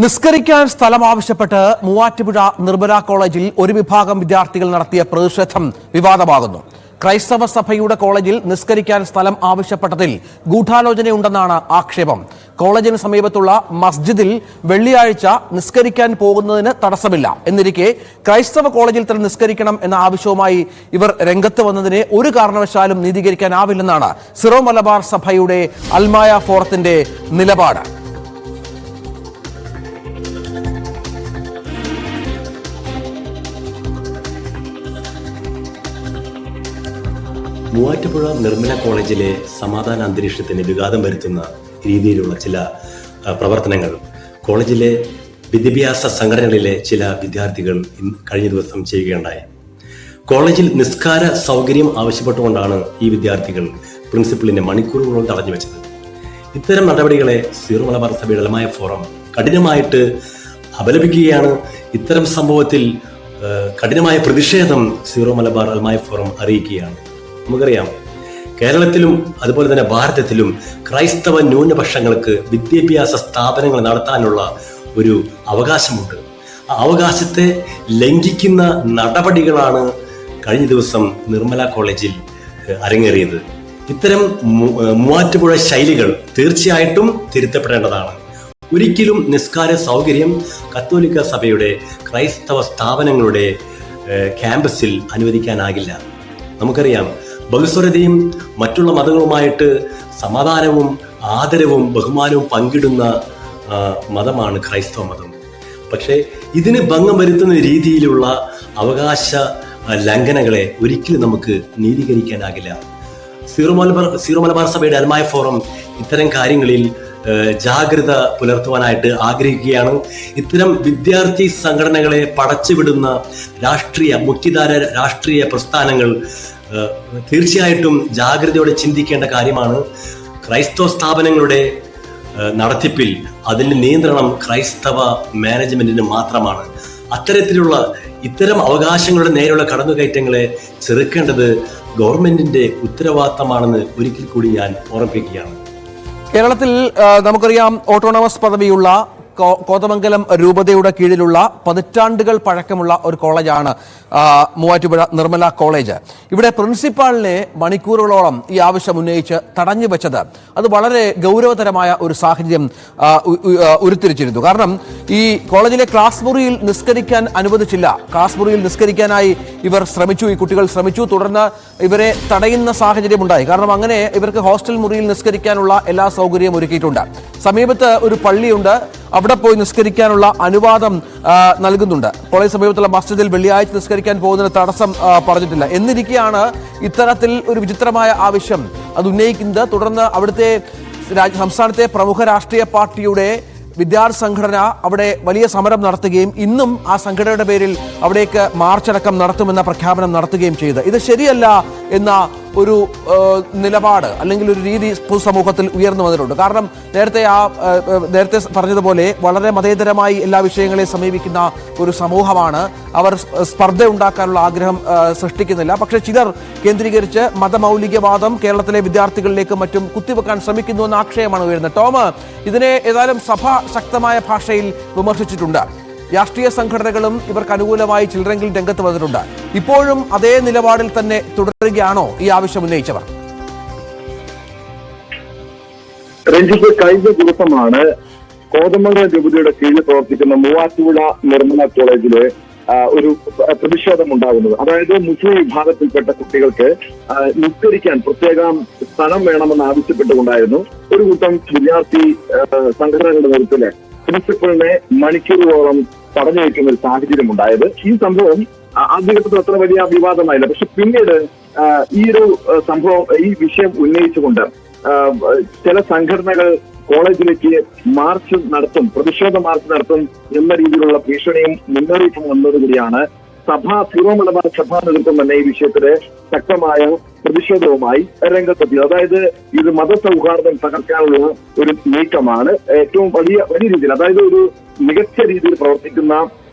നിസ്കരിക്കാൻ സ്ഥലം ആവശ്യപ്പെട്ട് മൂവാറ്റുപുഴ നിർമ്മല കോളേജിൽ ഒരു വിഭാഗം വിദ്യാർത്ഥികൾ നടത്തിയ പ്രതിഷേധം വിവാദമാകുന്നു. ക്രൈസ്തവ സഭയുടെ കോളേജിൽ നിസ്കരിക്കാൻ സ്ഥലം ആവശ്യപ്പെട്ടതിൽ ഗൂഢാലോചനയുണ്ടെന്നാണ് ആക്ഷേപം. കോളേജിന് സമീപത്തുള്ള മസ്ജിദിൽ വെള്ളിയാഴ്ച നിസ്കരിക്കാൻ പോകുന്നതിന് തടസ്സമില്ല എന്നിരിക്കെ ക്രൈസ്തവ കോളേജിൽ തന്നെ നിസ്കരിക്കണം എന്ന ആവശ്യവുമായി ഇവർ രംഗത്ത് വന്നതിനെ ഒരു കാരണവശാലും നീതീകരിക്കാനാവില്ലെന്നാണ് സിറോ മലബാർ സഭയുടെ അൽമായ ഫോറത്തിന്റെ നിലപാട്. മൂവാറ്റുപുഴ നിർമ്മല കോളേജിലെ സമാധാന അന്തരീക്ഷത്തിന് വിഘാതം വരുത്തുന്ന രീതിയിലുള്ള ചില പ്രവർത്തനങ്ങൾ കോളേജിലെ വിദ്യാഭ്യാസ സംഘടനകളിലെ ചില വിദ്യാർത്ഥികൾ കഴിഞ്ഞ ദിവസം ചെയ്യുകയുണ്ടായി. കോളേജിൽ നിസ്കാര സൗകര്യം ആവശ്യപ്പെട്ടുകൊണ്ടാണ് ഈ വിദ്യാർത്ഥികൾ പ്രിൻസിപ്പലിനെ മണിക്കൂറുകളോട് തടഞ്ഞു വെച്ചത്. ഇത്തരം നടപടികളെ സീറോ മലബാർ സഭയുടെ അൽമായ ഫോറം കഠിനമായിട്ട് അപലപിക്കുകയാണ്. ഇത്തരം സംഭവത്തിൽ കഠിനമായ പ്രതിഷേധം സീറോ മലബാർ അൽമായ ഫോറം അറിയിക്കുകയാണ്. നമുക്കറിയാം, കേരളത്തിലും അതുപോലെ തന്നെ ഭാരതത്തിലും ക്രൈസ്തവ ന്യൂനപക്ഷങ്ങൾക്ക് വിദ്യാഭ്യാസ സ്ഥാപനങ്ങൾ നടത്താനുള്ള ഒരു അവകാശമുണ്ട്. ആ അവകാശത്തെ ലംഘിക്കുന്ന നടപടികളാണ് കഴിഞ്ഞ ദിവസം നിർമ്മല കോളേജിൽ അരങ്ങേറിയത്. ഇത്തരം മൂവാറ്റുപുഴ ശൈലികൾ തീർച്ചയായിട്ടും തിരുത്തപ്പെടേണ്ടതാണ്. ഒരിക്കലും നിസ്കാര സൗകര്യം കത്തോലിക്ക സഭയുടെ ക്രൈസ്തവ സ്ഥാപനങ്ങളുടെ ക്യാമ്പസിൽ അനുവദിക്കാനാകില്ല. നമുക്കറിയാം, ബഹുസ്വരതയും മറ്റുള്ള മതങ്ങളുമായിട്ട് സമാധാനവും ആദരവും ബഹുമാനവും പങ്കിടുന്ന മതമാണ് ക്രൈസ്തവ മതം. പക്ഷേ ഇതിന് ഭംഗം വരുത്തുന്ന രീതിയിലുള്ള അവകാശ ലംഘനങ്ങളെ ഒരിക്കലും നമുക്ക് നീതീകരിക്കാനാകില്ല. സീറോ മലബാർ സഭയുടെ അൽമായ ഫോറം ഇത്തരം കാര്യങ്ങളിൽ ജാഗ്രത പുലർത്തുവാനായിട്ട് ആഗ്രഹിക്കുകയാണ്. ഇത്തരം വിദ്യാർത്ഥി സംഘടനകളെ പടച്ചുവിടുന്ന മുഖ്യധാര രാഷ്ട്രീയ പ്രസ്ഥാനങ്ങൾ തീർച്ചയായിട്ടും ജാഗ്രതയോടെ ചിന്തിക്കേണ്ട കാര്യമാണ്. ക്രൈസ്തവ സ്ഥാപനങ്ങളുടെ നടത്തിപ്പിൽ അതിൻ്റെ നിയന്ത്രണം ക്രൈസ്തവ മാനേജ്മെന്റിന് മാത്രമാണ്. ഇത്തരം അവകാശങ്ങളുടെ നേരെയുള്ള കടന്നുകയറ്റങ്ങളെ ചെറുക്കേണ്ടത് ഗവൺമെന്റിന്റെ ഉത്തരവാദിത്തമാണെന്ന് ഒരിക്കൽ കൂടി ഞാൻ ഓർമ്മിപ്പിക്കുകയാണ്. കേരളത്തിൽ നമുക്കറിയാം, ഓട്ടോണമസ് പദവിയുള്ള കോതമംഗലം രൂപതയുടെ കീഴിലുള്ള പതിറ്റാണ്ടുകൾ പഴക്കമുള്ള ഒരു കോളേജാണ് മൂവാറ്റുപുഴ നിർമ്മല കോളേജ്. ഇവിടെ പ്രിൻസിപ്പാളിനെ മണിക്കൂറുകളോളം ഈ ആവശ്യം ഉന്നയിച്ച് തടഞ്ഞു വെച്ചത് അത് വളരെ ഗൗരവതരമായ ഒരു സാഹചര്യം ഉരുത്തിരിച്ചിരുന്നു. കാരണം ഈ കോളേജിലെ ക്ലാസ് മുറിയിൽ നിസ്കരിക്കാൻ അനുവദിച്ചില്ല. ക്ലാസ് മുറിയിൽ നിസ്കരിക്കാനായി ഇവർ ശ്രമിച്ചു, ഈ കുട്ടികൾ ശ്രമിച്ചു. തുടർന്ന് ഇവരെ തടയുന്ന സാഹചര്യം ഉണ്ടായി. കാരണം അങ്ങനെ ഇവർക്ക് ഹോസ്റ്റൽ മുറിയിൽ നിസ്കരിക്കാനുള്ള എല്ലാ സൗകര്യവും ഒരുക്കിയിട്ടുണ്ട്. സമീപത്ത് ഒരു പള്ളിയുണ്ട്, അവിടെ പോയി നിസ്കരിക്കാനുള്ള അനുവാദം നൽകുന്നുണ്ട്. കോളേജ് സമീപത്തുള്ള മസ്ജിദിൽ വെള്ളിയാഴ്ച നിസ്കരിക്കാൻ പോകുന്നതിന് തടസ്സം പറഞ്ഞിട്ടില്ല. എന്നിരിക്കെയാണ് ഇത്തരത്തിൽ ഒരു വിചിത്രമായ ആവശ്യം അത് ഉന്നയിക്കുന്നത്. തുടർന്ന് അവിടുത്തെ സംസ്ഥാനത്തെ പ്രമുഖ രാഷ്ട്രീയ പാർട്ടിയുടെ വിദ്യാർത്ഥി സംഘടന അവിടെ വലിയ സമരം നടത്തുകയും ഇന്നും ആ സംഘടനയുടെ പേരിൽ അവിടേക്ക് മാർച്ചടക്കം നടത്തുമെന്ന പ്രഖ്യാപനം നടത്തുകയും ചെയ്തു. ഇത് ശരിയല്ല എന്ന ഒരു നിലപാട് അല്ലെങ്കിൽ ഒരു രീതി പൊതുസമൂഹത്തിൽ ഉയർന്നു വന്നിട്ടുണ്ട്. കാരണം നേരത്തെ പറഞ്ഞതുപോലെ വളരെ മതേതരമായി എല്ലാ വിഷയങ്ങളെയും സമീപിക്കുന്ന ഒരു സമൂഹമാണ്. അവർ സ്പർദ്ധ ഉണ്ടാക്കാനുള്ള ആഗ്രഹം സൃഷ്ടിക്കുന്നില്ല. പക്ഷേ ചിലർ കേന്ദ്രീകരിച്ച് മതമൗലികവാദം കേരളത്തിലെ വിദ്യാർത്ഥികളിലേക്കും മറ്റും കുത്തിവെക്കാൻ ശ്രമിക്കുന്നു എന്ന ആക്ഷേപമാണ് ഉയരുന്നത്. ടോം, ഇതിനെ ഏതായാലും സഭ ശക്തമായ ഭാഷയിൽ വിമർശിച്ചിട്ടുണ്ട്. രാഷ്ട്രീയ സംഘടനകളും ഇവർക്ക് അനുകൂലമായി ചിലരെങ്കിലും രംഗത്ത് വന്നിട്ടുണ്ട്. ഇപ്പോഴും അതേ നിലപാടിൽ തന്നെ തുടരുകയാണോ ഈ ആവശ്യം ഉന്നയിച്ചവർ? രഞ്ജിത്ത്, കഴിഞ്ഞ ദിവസമാണ് കോതമംഗലം രൂപതയുടെ കീഴിൽ പ്രവർത്തിക്കുന്ന മൂവാറ്റുപുഴ നിർമ്മല കോളേജില് ഒരു പ്രതിഷേധം ഉണ്ടാകുന്നത്. അതായത് മുസ്ലിം വിഭാഗത്തിൽപ്പെട്ട കുട്ടികൾക്ക് നിസ്കരിക്കാൻ പ്രത്യേകം സ്ഥലം വേണമെന്ന് ആവശ്യപ്പെട്ടുകൊണ്ടായിരുന്നു ഒരു കൂട്ടം വിദ്യാർത്ഥി സംഘടനകളുടെ നേതൃത്വത്തില് പ്രിൻസിപ്പലിനെ മണിക്കൂറുകളോളം തടഞ്ഞു വയ്ക്കുന്ന ഒരു സാഹചര്യം ഉണ്ടായത്. ഈ സംഭവം ആദ്യഘട്ടത്തിൽ അത്ര വലിയ വിവാദമായില്ല. പക്ഷെ പിന്നീട് ഈ ഒരു സംഭവം, ഈ വിഷയം ഉന്നയിച്ചുകൊണ്ട് ചില സംഘടനകൾ കോളേജിലേക്ക് മാർച്ച് നടത്തും, പ്രതിഷേധ മാർച്ച് നടത്തും എന്ന രീതിയിലുള്ള ഭീഷണിയും മുന്നറിയിപ്പും വന്നതോടുകൂടിയാണ് സീറോ മലബാർ സഭാ നേതൃത്വം തന്നെ ഈ വിഷയത്തില് ശക്തമായ പ്രതിഷേധവുമായി രംഗത്തെത്തിയത്. അതായത് ഇത് മതസൗഹാർദ്ദം തകർക്കാനുള്ള ഒരു നീക്കമാണ്. ഏറ്റവും വലിയ രീതിയിൽ, അതായത് ഒരു മികച്ച രീതിയിൽ പ്രവർത്തിക്കുന്ന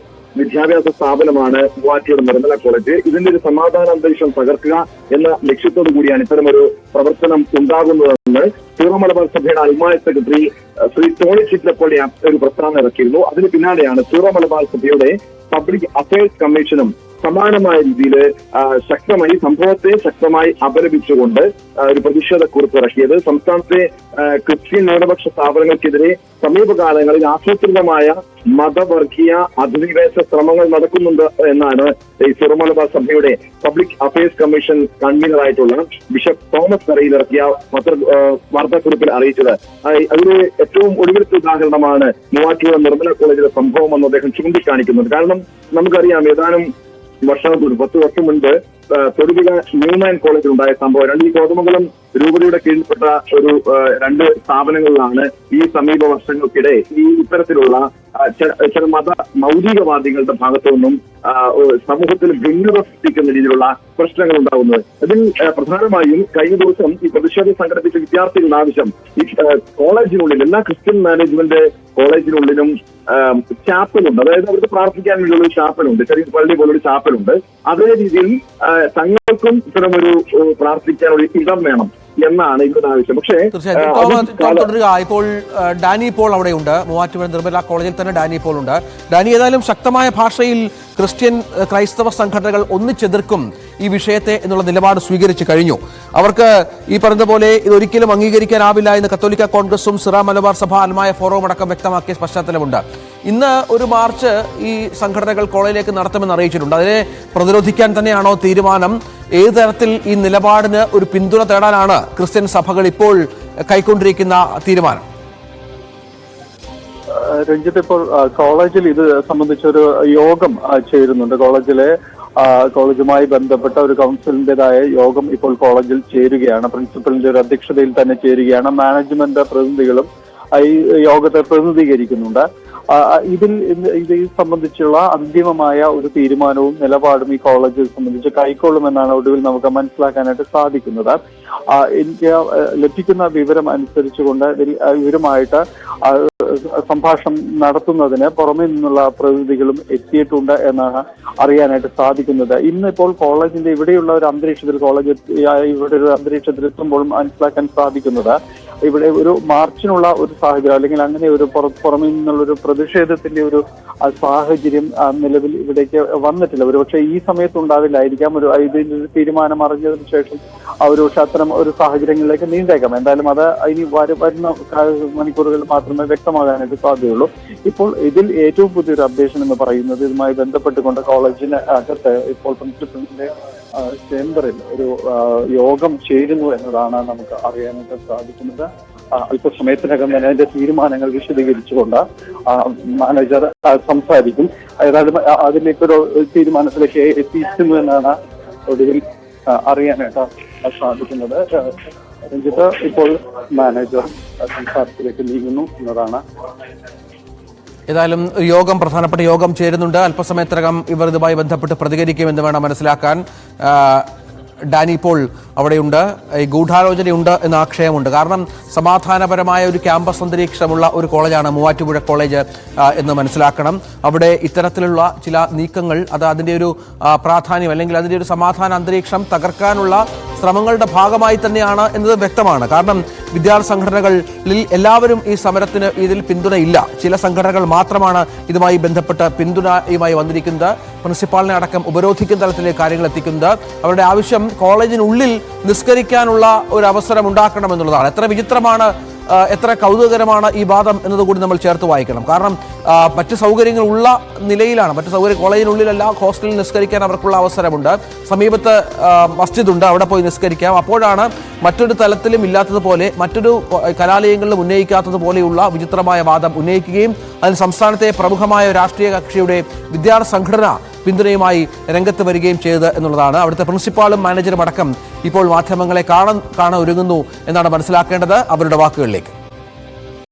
വിദ്യാഭ്യാസ സ്ഥാപനമാണ് മൂവാറ്റുപുഴ നിർമ്മല കോളേജ്. ഇതിന്റെ ഒരു സമാധാന അന്തരീക്ഷം തകർക്കുക എന്ന ലക്ഷ്യത്തോടു കൂടിയാണ് ഇത്തരമൊരു പ്രവർത്തനം ഉണ്ടാകുന്നതെന്ന് എന്ന് സീറോ മലബാർ സഭയുടെ അൽമായ സെക്രട്ടറി ശ്രീ ടോണി ചിറ്റലപ്പള്ളി ഒരു പ്രസ്താവന ഇറക്കിയിരുന്നു. അതിന് പിന്നാലെയാണ് സീറോ മലബാർ സഭയുടെ പബ്ലിക് അഫയേഴ്സ് കമ്മീഷനും സമാനമായ രീതിയിൽ ശക്തമായി സംഭവത്തെ ശക്തമായി അപലപിച്ചുകൊണ്ട് ഒരു പ്രതിഷേധക്കുറിപ്പ് ഇറക്കിയത്. സംസ്ഥാനത്തെ ക്രിസ്ത്യൻ ന്യൂനപക്ഷ സ്ഥാപനങ്ങൾക്കെതിരെ സമീപകാലങ്ങളിൽ ആസൂത്രിതമായ മതവർഗീയ അധിനിവേശ ശ്രമങ്ങൾ നടക്കുന്നുണ്ട് എന്നാണ് ഈ സീറോ മലബാർ സഭയുടെ പബ്ലിക് അഫയേഴ്സ് കമ്മീഷൻ കൺവീനറായിട്ടുള്ള ബിഷപ്പ് തോമസ് കരയിൽ ഇറക്കിയ വാർത്താക്കുറിപ്പിൽ അറിയിച്ചത്. അതിന് ഏറ്റവും ഒടുവിലത്തെ ഉദാഹരണമാണ് മൂവാറ്റുപുഴ നിർമ്മല കോളേജിലെ സംഭവം എന്ന് അദ്ദേഹം ചൂണ്ടിക്കാണിക്കുന്നത്. കാരണം നമുക്കറിയാം, ഏതാനും വർഷങ്ങൾക്ക് 10 വർഷം മുൻപ് തൊടുപുഴ ന്യൂമാൻ കോളേജിൽ ഉണ്ടായ സംഭവം. ഈ കോതമംഗലം രൂപതയുടെ കീഴിൽപ്പെട്ട ഒരു 2 സ്ഥാപനങ്ങളിലാണ് ഈ സമീപ വർഷങ്ങൾക്കിടെ ഈ ഇത്തരത്തിലുള്ള ചില മൗലികവാദികളുടെ ഭാഗത്തു നിന്നും സമൂഹത്തിൽ ഭിന്നത സൃഷ്ടിക്കുന്ന രീതിയിലുള്ള പ്രശ്നങ്ങൾ ഉണ്ടാകുന്നത്. ഇതിൽ പ്രധാനമായും കഴിഞ്ഞ ദിവസം ഈ പ്രതിഷേധം സംഘടിപ്പിച്ച വിദ്യാർത്ഥികളുടെ ആവശ്യം ഈ കോളേജിനുള്ളിൽ എല്ലാ ക്രിസ്ത്യൻ മാനേജ്മെന്റ് കോളേജിനുള്ളിലും ചാപ്പലുണ്ട്. അതായത് അവർക്ക് പ്രാർത്ഥിക്കാൻ വേണ്ടിയുള്ള ഒരു ചാപ്പലുണ്ട്, ചെറിയ പള്ളി പോലൊരു ചാപ്പലുണ്ട്. അതേ രീതിയിൽ തങ്ങൾക്കും ഇത്തരമൊരു പ്രാർത്ഥിക്കാനുള്ള ഇടം വേണം എന്നാണ് ഇവരുടെ ആവശ്യം. പക്ഷേ തുടരുക. ഇപ്പോൾ ഡാനി പോൾ അവിടെയുണ്ട്, മൂവാറ്റുപുഴ നിർമ്മല കോളേജിൽ തന്നെ ഡാനി പോൾ ഉണ്ട്. ഡാനി, ഏതായാലും ശക്തമായ ഭാഷയിൽ ക്രിസ്ത്യൻ ക്രൈസ്തവ സംഘടനകൾ ഒന്നിച്ചെതിർക്കും ഈ വിഷയത്തെ എന്നുള്ള നിലപാട് സ്വീകരിച്ചു കഴിഞ്ഞു. അവർക്ക് ഈ പറഞ്ഞതുപോലെ ഇതൊരിക്കലും അംഗീകരിക്കാനാവില്ല എന്ന് കത്തോലിക്ക കോൺഗ്രസും സിറോ മലബാർ സഭ അൽമായ ഫോറവും അടക്കം വ്യക്തമാക്കിയ പശ്ചാത്തലമുണ്ട്. ഇന്ന് ഒരു മാർച്ച് ഈ സംഘടനകൾ കോളേജിലേക്ക് നടത്തുമെന്ന് അറിയിച്ചിട്ടുണ്ട്. അതിനെ പ്രതിരോധിക്കാൻ തന്നെയാണോ തീരുമാനം? ഏത് തരത്തിൽ ഈ നിലപാടിന് ഒരു പിന്തുണ തേടാനാണ് ക്രിസ്ത്യൻ സഭകൾ ഇപ്പോൾ കൈക്കൊണ്ടിരിക്കുന്ന തീരുമാനം? രഞ്ജിത്ത്, ഇപ്പോൾ കോളേജിൽ ഇത് സംബന്ധിച്ചൊരു യോഗം ചേരുന്നുണ്ട്. കോളേജുമായി ബന്ധപ്പെട്ട ഒരു കൗൺസിലിന്റേതായ യോഗം ഇപ്പോൾ കോളേജിൽ ചേരുകയാണ്. പ്രിൻസിപ്പലിന്റെ ഒരു അധ്യക്ഷതയിൽ തന്നെ ചേരുകയാണ്. മാനേജ്മെന്റ് പ്രതിനിധികളും ഈ യോഗത്തെ പ്രതിനിധീകരിക്കുന്നുണ്ട്. ഇത് സംബന്ധിച്ചുള്ള അന്തിമമായ ഒരു തീരുമാനവും നിലപാടും ഈ കോളേജിൽ സംബന്ധിച്ച് കൈക്കൊള്ളുമെന്നാണ് ഒടുവിൽ നമുക്ക് മനസ്സിലാക്കാനായിട്ട് സാധിക്കുന്നത്. എനിക്ക് ലഭിക്കുന്ന വിവരം അനുസരിച്ചുകൊണ്ട് ഇവരുമായിട്ട് സംഭാഷണം നടത്തുന്നതിന് പുറമെ നിന്നുള്ള പ്രതിനിധികളും എത്തിയിട്ടുണ്ട് എന്നാണ് അറിയാനായിട്ട് സാധിക്കുന്നത്. ഇന്നിപ്പോൾ കോളേജിന്റെ ഇവിടെയുള്ള ഒരു അന്തരീക്ഷത്തിൽ ഇവിടെ ഒരു അന്തരീക്ഷത്തിൽ എത്തുമ്പോൾ മനസ്സിലാക്കാൻ സാധിക്കുന്നത് ഇവിടെ ഒരു മാർച്ചിനുള്ള ഒരു സാഹചര്യം, അല്ലെങ്കിൽ അങ്ങനെ ഒരു പുറമെ നിന്നുള്ള ഒരു പ്രതിഷേധത്തിന്റെ ഒരു സാഹചര്യം നിലവിൽ ഇവിടേക്ക് വന്നിട്ടില്ല. ഒരുപക്ഷെ ഈ സമയത്ത് ഉണ്ടാവില്ലായിരിക്കാം. ഇതിന്റെ ഒരു തീരുമാനം അറിഞ്ഞതിന് ശേഷം ഒരുപക്ഷെ അത്തരം ഒരു സാഹചര്യങ്ങളിലേക്ക് നീണ്ടേക്കാം. എന്തായാലും അത് ഇനി വരുന്ന മണിക്കൂറുകളിൽ മാത്രമേ വ്യക്തമാകാനായിട്ട് സാധ്യതയുള്ളൂ. ഇപ്പോൾ ഇതിൽ ഏറ്റവും പുതിയൊരു അപ്ഡേഷൻ എന്ന് പറയുന്നത് ഇതുമായി ബന്ധപ്പെട്ടുകൊണ്ട് കോളേജിന് അകത്ത് ഇപ്പോൾ പ്രിൻസിപ്പലിന്റെ ചേംബറിൽ ഒരു യോഗം ചേരുന്നു എന്നതാണ് നമുക്ക് അറിയാനായിട്ട് സാധിക്കുന്നത്. അല്പസമയത്തിനകം തന്നെ അതിന്റെ തീരുമാനങ്ങൾ വിശദീകരിച്ചുകൊണ്ട് മാനേജർ സംസാരിക്കും. ഏതായാലും അതിലേക്കൊരു തീരുമാനത്തിലേക്ക് എത്തിയിരുന്നു എന്നാണ് ഒടുവിൽ അറിയാനായിട്ട് സാധിക്കുന്നത്. രഞ്ജിത്ത്, ഇപ്പോൾ മാനേജർ സംസാരത്തിലേക്ക് നീങ്ങുന്നു എന്നതാണ്. ഏതായാലും പ്രധാനപ്പെട്ട യോഗം ചേരുന്നുണ്ട്. അല്പസമയത്തിനകം ഇവർ ഇതുമായി ബന്ധപ്പെട്ട് പ്രതികരിക്കുമെന്ന് വേണം മനസ്സിലാക്കാൻ. ഡാനി പോൾ അവിടെയുണ്ട്. ഈ ഗൂഢാലോചനയുണ്ട് എന്ന ആക്ഷേപമുണ്ട്. കാരണം സമാധാനപരമായ ഒരു ക്യാമ്പസ് അന്തരീക്ഷമുള്ള ഒരു കോളേജാണ് മൂവാറ്റുപുഴ കോളേജ് എന്ന് മനസ്സിലാക്കണം. അവിടെ ഇത്തരത്തിലുള്ള ചില നീക്കങ്ങൾ അതിൻ്റെ ഒരു പ്രാധാന്യം, അല്ലെങ്കിൽ അതിൻ്റെ ഒരു സമാധാന അന്തരീക്ഷം തകർക്കാനുള്ള ശ്രമങ്ങളുടെ ഭാഗമായി തന്നെയാണ് എന്നത് വ്യക്തമാണ്. കാരണം വിദ്യാർത്ഥി സംഘടനകളിൽ എല്ലാവരും ഈ സമരത്തിന് ഇതിൽ പിന്തുണയില്ല. ചില സംഘടനകൾ മാത്രമാണ് ഇതുമായി ബന്ധപ്പെട്ട് പിന്തുണയുമായി വന്നിരിക്കുന്നത്. പ്രിൻസിപ്പാളിനെ അടക്കം ഉപരോധിക്കുന്ന തലത്തിലേക്ക് കാര്യങ്ങൾ എത്തിക്കുന്നത്. അവരുടെ ആവശ്യം കോളേജിനുള്ളിൽ നിസ്കരിക്കാനുള്ള ഒരു അവസരം ഉണ്ടാക്കണമെന്നുള്ളതാണ്. എത്ര വിചിത്രമാണ്, എത്ര കൗതുകകരമാണ് ഈ വാദം എന്നതുകൂടി നമ്മൾ ചേർത്ത് വായിക്കണം. കാരണം മറ്റ് സൗകര്യങ്ങൾ ഉള്ള നിലയിലാണ്, കോളേജിനുള്ളിലല്ല, ഹോസ്റ്റലിൽ നിസ്കരിക്കാൻ അവർക്കുള്ള അവസരമുണ്ട്. സമീപത്ത് മസ്ജിദുണ്ട്, അവിടെ പോയി നിസ്കരിക്കാം. അപ്പോഴാണ് മറ്റൊരു തലത്തിലും ഇല്ലാത്തതുപോലെ, മറ്റൊരു കലാലയങ്ങളിലും ഉന്നയിക്കാത്തതുപോലെയുള്ള വിചിത്രമായ വാദം ഉന്നയിക്കുകയും അതിന് സംസ്ഥാനത്തെ പ്രമുഖമായ രാഷ്ട്രീയ കക്ഷിയുടെ വിദ്യാർത്ഥി സംഘടന പിന്തുണയുമായി രംഗത്ത് വരികയും ചെയ്തത് എന്നുള്ളതാണ്. അവിടുത്തെ പ്രിൻസിപ്പാളും മാനേജറും അടക്കം ഇപ്പോൾ മാധ്യമങ്ങളെ കാണാൻ ഒരുങ്ങുന്നു എന്നാണ് മനസ്സിലാക്കേണ്ടത്. അവരുടെ വാക്കുകളിലേക്ക്